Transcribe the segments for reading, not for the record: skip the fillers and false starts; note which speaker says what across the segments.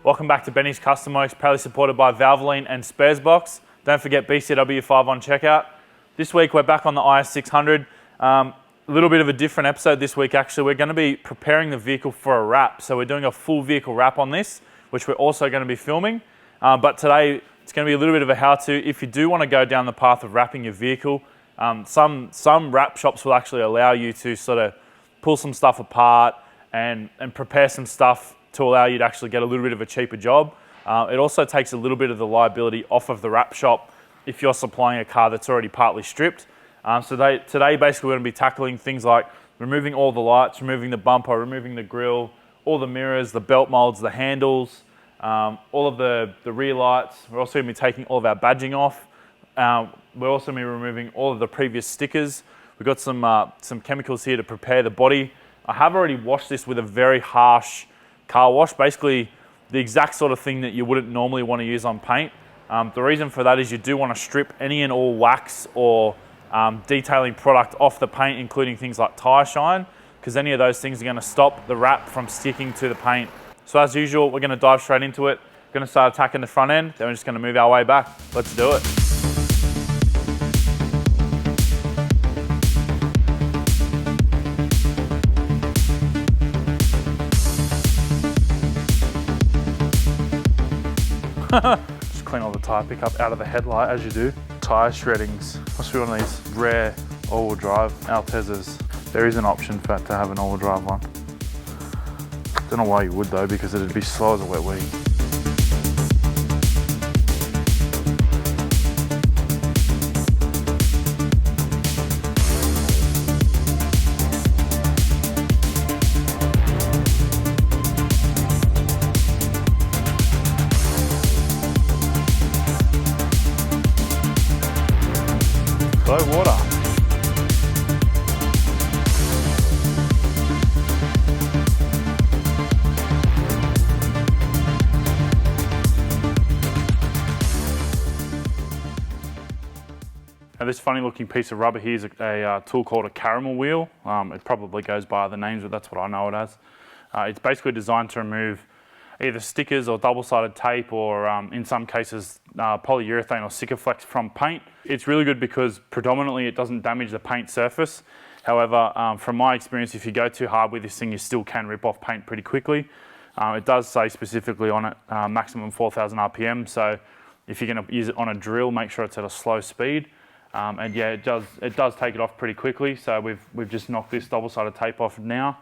Speaker 1: Welcome back to Benny's Custom Works, proudly supported by Valvoline and Sparesbox. Don't forget BCW5 on checkout. This week we're back on the IS600. A little bit of a different episode this week actually. We're going to be preparing the vehicle for a wrap. So we're doing a full vehicle wrap on this, which we're also going to be filming. But today it's going to be a little bit of a how-to. If you do want to go down the path of wrapping your vehicle, some wrap shops will actually allow you to sort of pull some stuff apart and prepare some stuff to allow you to actually get a little bit of a cheaper job. It also takes a little bit of the liability off of the wrap shop if you're supplying a car that's already partly stripped. Today basically we're going to be tackling things like removing all the lights, removing the bumper, removing the grille, all the mirrors, the belt molds, the handles, all of the rear lights. We're also going to be taking all of our badging off. We're also going to be removing all of the previous stickers. We've got some chemicals here to prepare the body. I have already washed this with a very harsh car wash, basically the exact sort of thing that you wouldn't normally want to use on paint. The reason for that is you do want to strip any and all wax or detailing product off the paint, including things like tire shine, because any of those things are going to stop the wrap from sticking to the paint. So as usual, we're going to dive straight into it. We're going to start attacking the front end, then we're just going to move our way back. Let's do it. Just clean all the tyre pickup out of the headlight as you do. Tyre shreddings. Must be one of these rare all-wheel drive Altezas. There is an option for it to have an all-wheel drive one. Don't know why you would though, because it'd be slow as a wet weed. Water. Now this funny looking piece of rubber here is a tool called a caramel wheel. It probably goes by other names, but that's what I know it as. It's basically designed to remove either stickers or double-sided tape or in some cases polyurethane or Sikaflex from paint. It's really good because predominantly it doesn't damage the paint surface. However, from my experience, if you go too hard with this thing, you still can rip off paint pretty quickly. It does say specifically on it maximum 4,000 RPM, so if you're going to use it on a drill, make sure it's at a slow speed. And yeah, it does take it off pretty quickly, so we've just knocked this double-sided tape off now.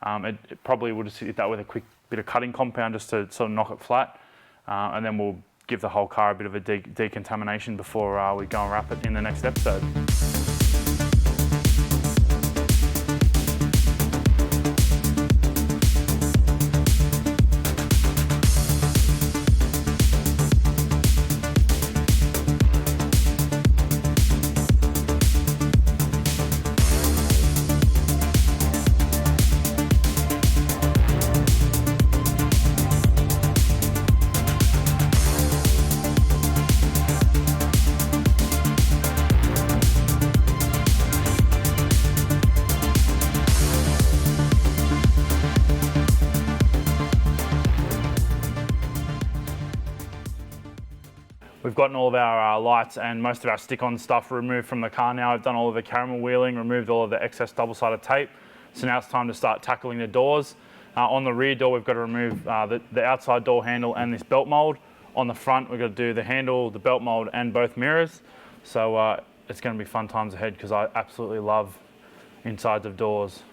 Speaker 1: It probably would just hit that with a quick bit of cutting compound just to sort of knock it flat, and then we'll give the whole car a bit of a decontamination before we go and wrap it in the next episode. We've gotten all of our lights and most of our stick-on stuff removed from the car now. I've done all of the caramel wheeling, removed all of the excess double-sided tape. So now it's time to start tackling the doors. On the rear door, we've got to remove the outside door handle and this belt mold. On the front, we've got to do the handle, the belt mold, and both mirrors. So it's going to be fun times ahead because I absolutely love insides of doors.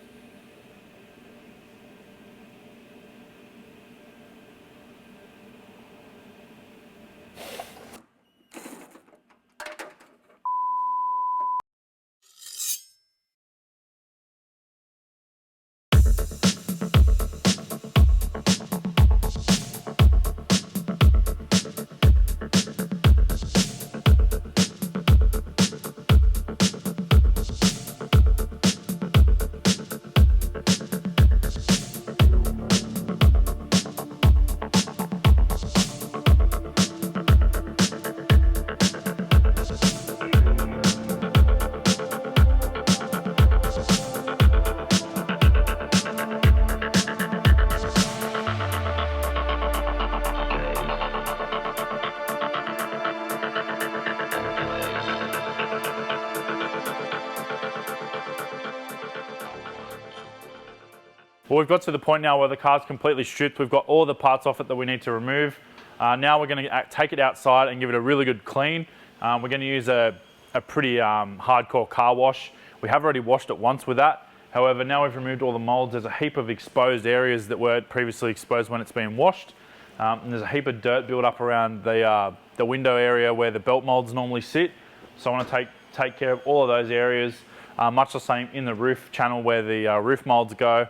Speaker 1: Well, we've got to the point now where the car's completely stripped. We've got all the parts off it that we need to remove. Now we're going to take it outside and give it a really good clean. We're going to use a pretty hardcore car wash. We have already washed it once with that. However, now we've removed all the molds. There's a heap of exposed areas that were previously exposed when it's been washed. And there's a heap of dirt built up around the window area where the belt molds normally sit. So I want to take care of all of those areas. Much the same in the roof channel where the roof molds go.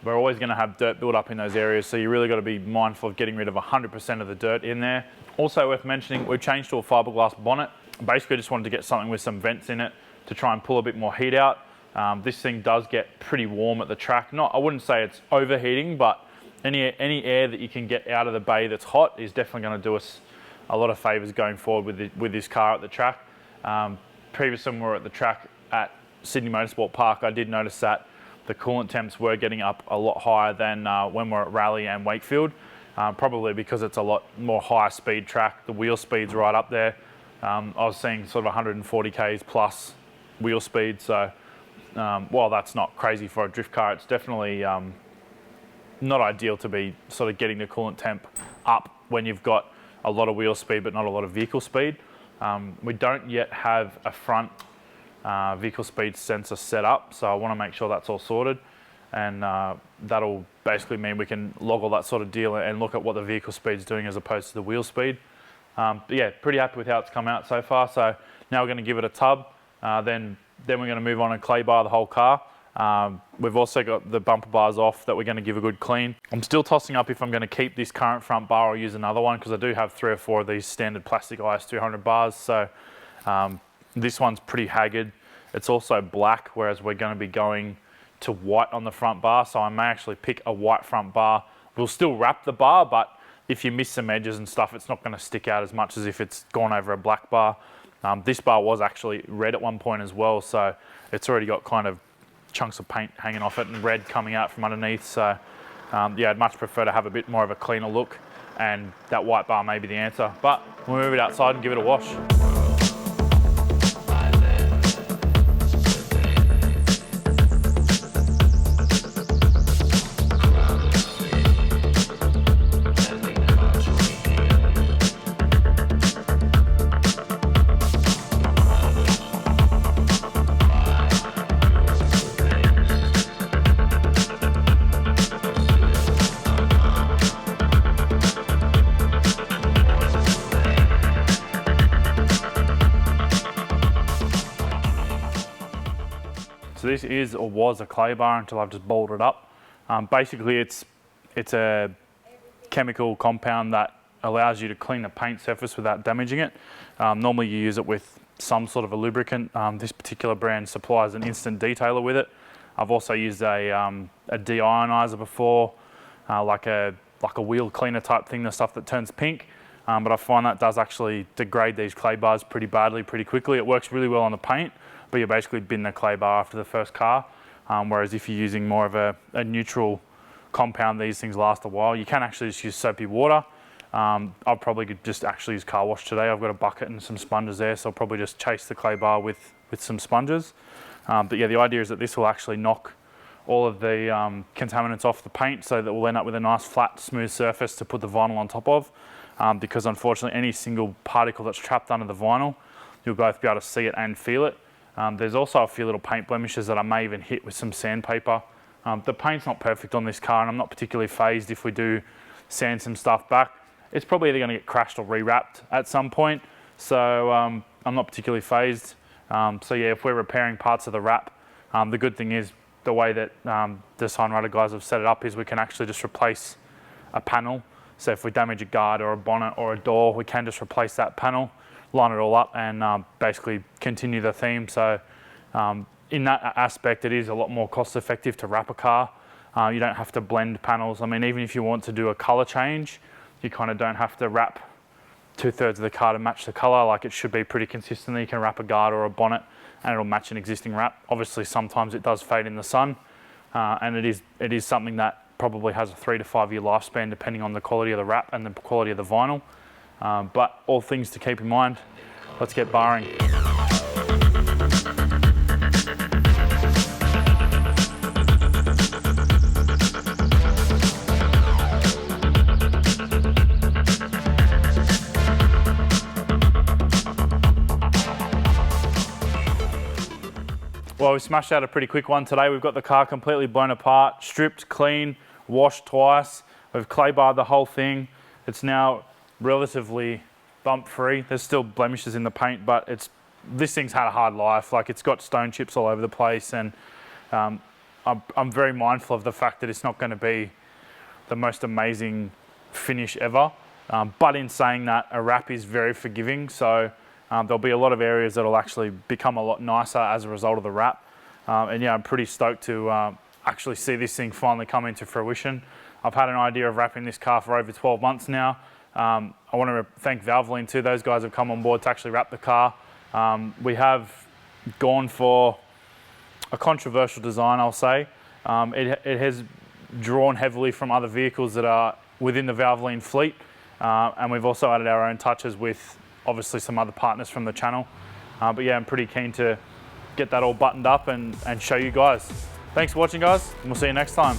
Speaker 1: We're always going to have dirt built up in those areas, so you really got to be mindful of getting rid of 100% of the dirt in there. Also worth mentioning, we've changed to a fiberglass bonnet. Basically just wanted to get something with some vents in it to try and pull a bit more heat out. This thing does get pretty warm at the track. I wouldn't say it's overheating, but any air that you can get out of the bay that's hot is definitely going to do us a lot of favours going forward with this car at the track. Previously when we were at the track at Sydney Motorsport Park, I did notice that the coolant temps were getting up a lot higher than when we're at Raleigh and Wakefield, probably because it's a lot more higher speed track. The wheel speed's right up there. I was seeing sort of 140 k's plus wheel speed, so while that's not crazy for a drift car, it's definitely not ideal to be sort of getting the coolant temp up when you've got a lot of wheel speed but not a lot of vehicle speed. We don't yet have a front vehicle speed sensor set up, so I want to make sure that's all sorted, and that'll basically mean we can log all that sort of deal and look at what the vehicle speed's doing as opposed to the wheel speed. But yeah, pretty happy with how it's come out so far. So now we're going to give it a tub, then we're going to move on and clay bar the whole car. We've also got the bumper bars off that we're going to give a good clean. I'm still tossing up if I'm going to keep this current front bar or use another one, because I do have 3 or 4 of these standard plastic IS600 bars. So this one's pretty haggard. It's also black, whereas we're going to be going to white on the front bar, so I may actually pick a white front bar. We'll still wrap the bar, but if you miss some edges and stuff, it's not going to stick out as much as if it's gone over a black bar. This bar was actually red at one point as well, so it's already got kind of chunks of paint hanging off it and red coming out from underneath. So yeah, I'd much prefer to have a bit more of a cleaner look, and that white bar may be the answer. But we'll move it outside and give it a wash. So this is or was a clay bar until I've just bolted it up. Basically it's a chemical compound that allows you to clean the paint surface without damaging it. Normally you use it with some sort of a lubricant. This particular brand supplies an instant detailer with it. I've also used a de-ionizer before, like a wheel cleaner type thing, the stuff that turns pink. But I find that does actually degrade these clay bars pretty badly, pretty quickly. It works really well on the paint, but you basically bin the clay bar after the first car. Whereas if you're using more of a neutral compound, these things last a while. You can actually just use soapy water. I'll probably just actually use car wash today. I've got a bucket and some sponges there, so I'll probably just chase the clay bar with some sponges. But yeah, the idea is that this will actually knock all of the contaminants off the paint, so that we'll end up with a nice flat smooth surface to put the vinyl on top of. Because unfortunately any single particle that's trapped under the vinyl, you'll both be able to see it and feel it. There's also a few little paint blemishes that I may even hit with some sandpaper. The paint's not perfect on this car, and I'm not particularly phased if we do sand some stuff back. It's probably either going to get crashed or rewrapped at some point, so I'm not particularly phased. So yeah, if we're repairing parts of the wrap, the good thing is the way that the Signwriter guys have set it up is we can actually just replace a panel. So if we damage a guard or a bonnet or a door, we can just replace that panel, line it all up, and basically continue the theme. So in that aspect, it is a lot more cost effective to wrap a car. You don't have to blend panels. I mean, even if you want to do a color change, you kind of don't have to wrap 2/3 of the car to match the color. Like, it should be pretty consistently. You can wrap a guard or a bonnet and it'll match an existing wrap. Obviously, sometimes it does fade in the sun, and it is something that probably has a 3 to 5 year lifespan depending on the quality of the wrap and the quality of the vinyl. But all things to keep in mind. Let's get barring. Well, we smashed out a pretty quick one today. We've got the car completely blown apart, stripped, clean, washed twice. We've clay barred the whole thing. It's now relatively bump free. There's still blemishes in the paint, but this thing's had a hard life. Like, it's got stone chips all over the place, and I'm very mindful of the fact that it's not going to be the most amazing finish ever. But in saying that, a wrap is very forgiving, so there'll be a lot of areas that'll actually become a lot nicer as a result of the wrap. And yeah, I'm pretty stoked to actually see this thing finally come into fruition. I've had an idea of wrapping this car for over 12 months now. I want to thank Valvoline too. Those guys have come on board to actually wrap the car. We have gone for a controversial design, I'll say. It has drawn heavily from other vehicles that are within the Valvoline fleet. And we've also added our own touches with obviously some other partners from the channel. But yeah, I'm pretty keen to get that all buttoned up and show you guys. Thanks for watching, guys, and we'll see you next time.